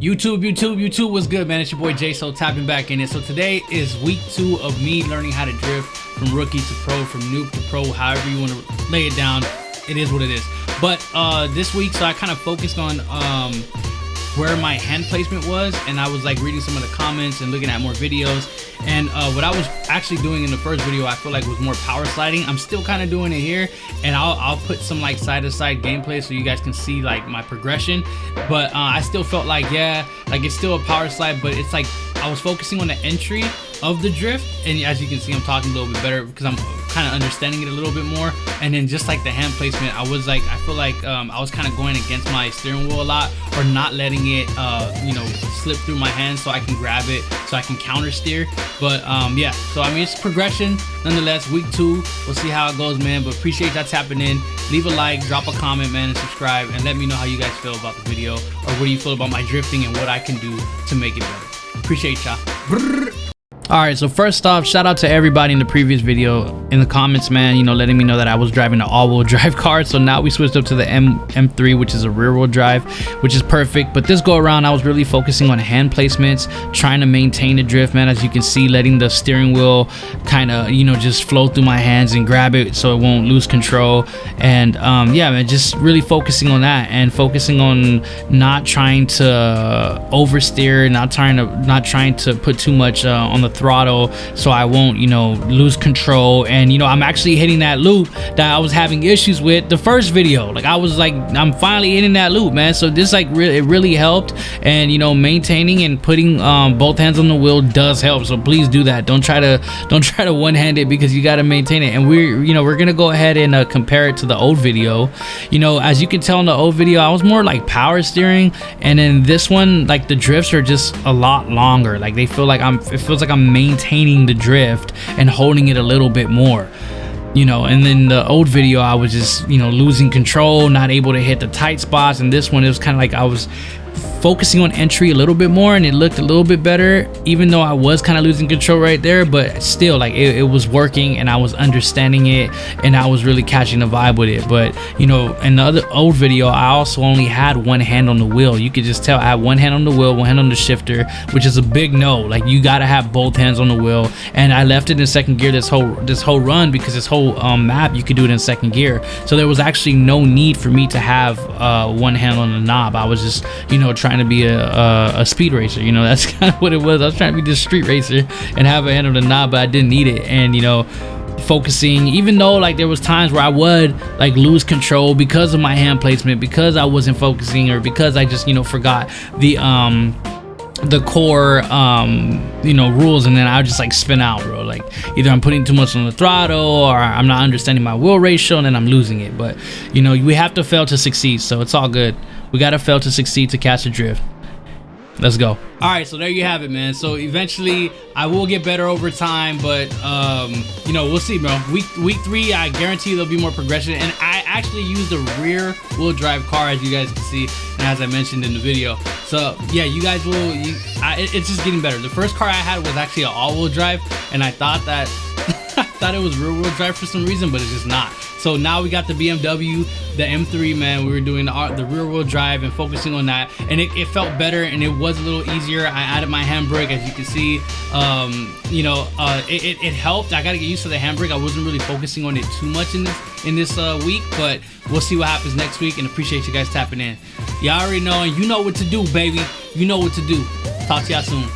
YouTube, what's good, man? It's your boy Jay, so tapping back in it. So today is week 2 of me learning how to drift from rookie to pro, from noob to pro, however you want to lay it down. It is what it is. But this week, so I kind of focused on where my hand placement was, and I was like reading some of the comments and looking at more videos. And what I was actually doing in the first video, I feel like was more power sliding. I'm still kind of doing it here, and I'll put some like side-to-side gameplay so you guys can see like my progression. But I still felt like, yeah, like it's still a power slide, but it's like I was focusing on the entry of the drift, and as you can see, I'm talking a little bit better because I'm kind of understanding it a little bit more. And then just like the hand placement, I was like, I feel like I was kind of going against my steering wheel a lot, or not letting it slip through my hands so I can grab it, so I can counter steer. But yeah, so I mean, it's progression nonetheless. Week 2, we'll see how it goes, man. But appreciate y'all tapping in. Leave a like, drop a comment, man, and subscribe, and let me know how you guys feel about the video, or what do you feel about my drifting and what I can do to make it better. Appreciate y'all. Alright, so first off, shout out to everybody in the previous video in the comments, man, you know, letting me know that I was driving an all-wheel drive car. So now we switched up to the M3, which is a rear-wheel drive, which is perfect. But this go around, I was really focusing on hand placements, trying to maintain the drift, man. As you can see, letting the steering wheel kind of, you know, just flow through my hands and grab it so it won't lose control. And yeah, man, just really focusing on that, and focusing on not trying to oversteer, not trying to put too much on the throttle so I won't, you know, lose control. And you know, I'm actually hitting that loop that I was having issues with the first video. Like I was like, I'm finally hitting that loop, man. So this like it really helped. And you know, maintaining and putting both hands on the wheel does help. So please do that. Don't try to one-hand it, because you got to maintain it. And we're gonna go ahead and compare it to the old video. You know, as you can tell in the old video, I was more like power steering, and in this one, like the drifts are just a lot longer. Like they feel like it feels like I'm maintaining the drift and holding it a little bit more, you know. And then the old video, I was just, you know, losing control, not able to hit the tight spots. And this one, it was kind of like I was focusing on entry a little bit more, and it looked a little bit better, even though I was kind of losing control right there. But still, like it was working, and I was understanding it, and I was really catching the vibe with it. But you know, in the other old video, I also only had one hand on the wheel. You could just tell I had one hand on the wheel, one hand on the shifter, which is a big no. Like you gotta have both hands on the wheel. And I left it in second gear this whole run, because this whole map you could do it in second gear. So there was actually no need for me to have one hand on the knob. I was just, you know, trying to be a speed racer. You know, that's kind of what it was. I was trying to be this street racer and have a hand on the knob, but I didn't need it. And you know, focusing, even though like there was times where I would like lose control because of my hand placement, because I wasn't focusing, or because I just, you know, forgot the core you know, rules, and then I would just like spin out, bro. Like either I'm putting too much on the throttle, or I'm not understanding my wheel ratio, and then I'm losing it. But you know, we have to fail to succeed, so it's all good. We gotta fail to succeed to catch a drift. Let's go. All right, so there you have it, man. So eventually I will get better over time, but you know, we'll see, bro. Week 3, I guarantee there'll be more progression. And I actually used a rear wheel drive car, as you guys can see, and as I mentioned in the video. So yeah, you guys will, it's just getting better. The first car I had was actually an all-wheel drive, and I thought that I thought it was rear-wheel drive for some reason, but it's just not. So now we got the BMW, the M3, man. We were doing the rear-wheel drive and focusing on that, and it felt better, and it was a little easier. I added my handbrake, as you can see. You know, it helped. I got to get used to the handbrake. I wasn't really focusing on it too much in this week, but we'll see what happens next week. And appreciate you guys tapping in. Y'all already know, and you know what to do, baby. You know what to do. Talk to y'all soon.